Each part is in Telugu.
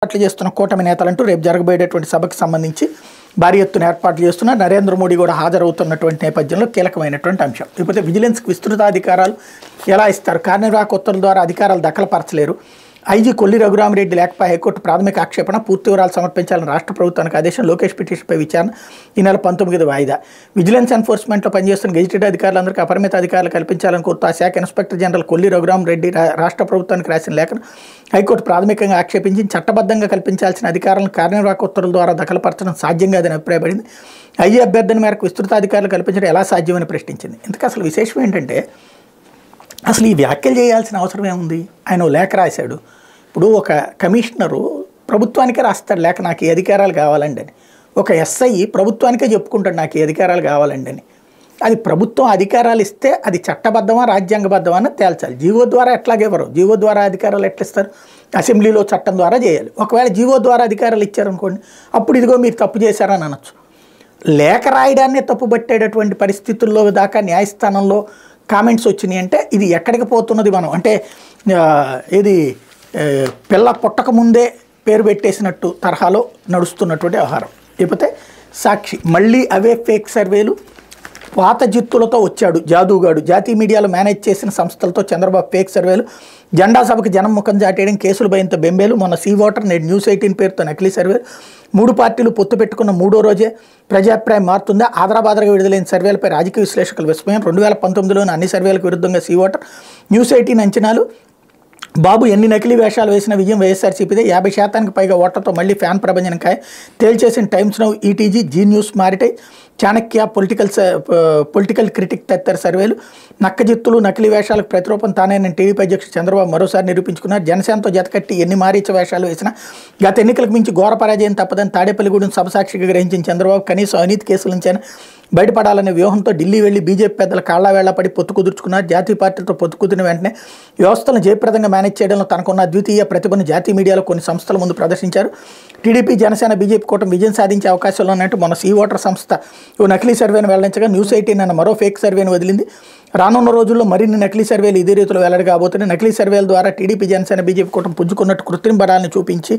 ఏర్పాట్లు చేస్తున్న కూటమి నేతలంటూ రేపు జరగబోయేటువంటి సభకు సంబంధించి భారీ ఎత్తున ఏర్పాట్లు చేస్తున్న నరేంద్ర మోడీ కూడా హాజరవుతున్నటువంటి నేపథ్యంలో కీలకమైనటువంటి అంశం. ఇకపోతే విజిలెన్స్కి విస్తృత అధికారాలు ఎలా ఇస్తారు? కార్యనిర్వాహక ఉత్తర్వుల ద్వారా అధికారాలు దఖలుపరచలేరు. ఐజీ కొల్లి రఘురామిరెడ్డి లేఖపై హైకోర్టు ప్రాథమిక ఆక్షేపణ, పూర్తి వివరాలు సమర్పించాలని రాష్ట్ర ప్రభుత్వానికి ఆదేశం. లోకేష్ పిటిషన్పై విచారణ ఈ నెల 19 వాయిదా. విజిలెన్స్ ఎన్ఫోర్స్మెంట్లో పనిచేస్తున్న గెజిటెడ్ అధికారులందరికీ అపరిమిత అధికారులు కల్పించాలని కోరుతూ ఆ శాఖ ఇన్స్పెక్టర్ జనరల్ కొల్లి రఘురామిరెడ్డి రాష్ట్ర ప్రభుత్వానికి రాసిన లేఖను హైకోర్టు ప్రాథమికంగా ఆక్షేపించి చట్టబద్ధంగా కల్పించాల్సిన అధికారులను కార్యనిర్వాహక ఉత్తర్వుల ద్వారా దఖలుపరచడం సాధ్యం కాదని అభిప్రాయపడింది. ఐజీ అభ్యర్థన మేరకు విస్తృత అధికారులు కల్పించడం ఎలా సాధ్యమని ప్రశ్నించింది. ఇంతకు అసలు విశేషం ఏంటంటే, అసలు ఈ వ్యాఖ్యలు చేయాల్సిన అవసరం ఏముంది? ఆయన లేఖ రాశాడు. ఇప్పుడు ఒక కమిషనరు ప్రభుత్వానికే రాస్తాడు లేఖ, నాకు ఈ అధికారాలు కావాలండి అని. ఒక ఎస్ఐ ప్రభుత్వానికే చెప్పుకుంటాడు నాకు ఈ అధికారాలు కావాలండి అని. అది ప్రభుత్వం అధికారాలు ఇస్తే అది చట్టబద్ధమా రాజ్యాంగబద్ధమా అని తేల్చాలి. జీవో ద్వారా ఎట్లాగెవరు? జీవో ద్వారా అధికారాలు ఎట్లా ఇస్తారు? అసెంబ్లీలో చట్టం ద్వారా చేయాలి. ఒకవేళ జీవో ద్వారా అధికారాలు ఇచ్చారనుకోండి, అప్పుడు ఇదిగో మీరు తప్పు చేశారని అనొచ్చు. లేఖ రాయడాన్నే తప్పుపట్టేటటువంటి పరిస్థితుల్లో దాకా న్యాయస్థానంలో కామెంట్స్ వచ్చినాయి అంటే ఇది ఎక్కడికి పోతున్నది? మనం అంటే ఇది పిల్ల పుట్టక ముందే పేరు పెట్టేసినట్టు తరహాలో నడుస్తున్నటువంటి వ్యవహారం. లేకపోతే సాక్షి మళ్ళీ అవే ఫేక్ సర్వేలు, పాత జిత్తులతో వచ్చాడు జాదూగాడు. జాతీయ మీడియాలో మేనేజ్ చేసిన సంస్థలతో చంద్రబాబు ఫేక్ సర్వేలు, జెండా సభకు జనం ముఖం చాటేయడం, కేసులు భయంతో బెంబేలు, మొన్న సీ వాటర్ నేడు న్యూస్ 18 పేరుతో నకిలీ సర్వేలు, 3 పార్టీలు పొత్తు పెట్టుకున్న 3వ రోజే ప్రజాభిప్రాయం మారుతుందా? ఆదరాబాదరగా విడుదలైన సర్వేలపై రాజకీయ విశ్లేషకుల విస్మయం. 2019లోని అన్ని సర్వేలకు విరుద్ధంగా సీ వాటర్, న్యూస్ 18 అంచనాలు. బాబు ఎన్ని నకిలీ వేషాలు వేసిన విజయం వైఎస్ఆర్సీపీదే, 50% పైగా ఓట్లతో మళ్ళీ ఫ్యాన్ ప్రభంజనం ఖాయం. తేల్చేసిన Times Now, ETG, Zee News మారిటై, చాణక్య, పొలిటికల్ క్రిటిక్ తదితర సర్వేలు. నక్కజిత్తులు నకిలీ వేషాలకు ప్రతిరూపం తానేనని టీడీపీ అధ్యక్షుడు చంద్రబాబు మరోసారి నిరూపించుకున్నారు. జనసేనతో జతకట్టి ఎన్ని మారీచ వేషాలు వేసినా గత ఎన్నికలకు మించి ఘోర పరాజయం తప్పదని తాడేపల్లిగూడెం సభసాక్షిగా గ్రహించిన చంద్రబాబు కనీసం అవినీతి కేసుల నుంచైనా బయటపడాలనే వ్యూహంతో ఢిల్లీ వెళ్లి బీజేపీ పెద్దల కాళ్ల వేళ్లపడి పొత్తు కుదుర్చుకున్నారు. జాతీయ పార్టీలతో పొత్తు కుదిరిన వెంటనే వ్యవస్థలను జయప్రదంగా మేనేజ్ చేయడంలో తనకున్న అద్వితీయ ప్రతిభను జాతీయ మీడియాలో కొన్ని సంస్థల ముందు ప్రదర్శించారు. టీడీపీ, జనసేన, బీజేపీ కూటమి విజయం సాధించే అవకాశాలు ఉన్నట్టు మొన్న సీ వాటర్ సంస్థ ఓ నకిలీ సర్వేను వెల్లడించగా న్యూస్ 18 అన్న మరో ఫేక్ సర్వేను వదిలింది. రానున్న రోజుల్లో మరిన్ని నకిలీ సర్వేలు ఇదే రీతిలో వెల్లడి కాబోతున్నాయి. నకిలీ సర్వేల ద్వారా టీడీపీ, జనసేన, బీజేపీ కూటమి పుంజుకున్నట్టు కృత్రిమ బలాన్ని చూపించి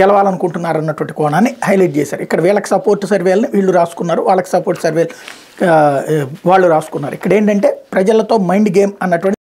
గెలవాలనుకుంటున్నారు అన్నటువంటి కోణాన్ని హైలైట్ చేశారు. ఇక్కడ వీళ్ళకి సపోర్ట్ సర్వేలను వీళ్ళు రాసుకున్నారు, వాళ్ళకి సపోర్ట్ సర్వేలు వాళ్ళు రాసుకున్నారు. ఇక్కడ ఏంటంటే ప్రజలతో మైండ్ గేమ్ అన్నటువంటి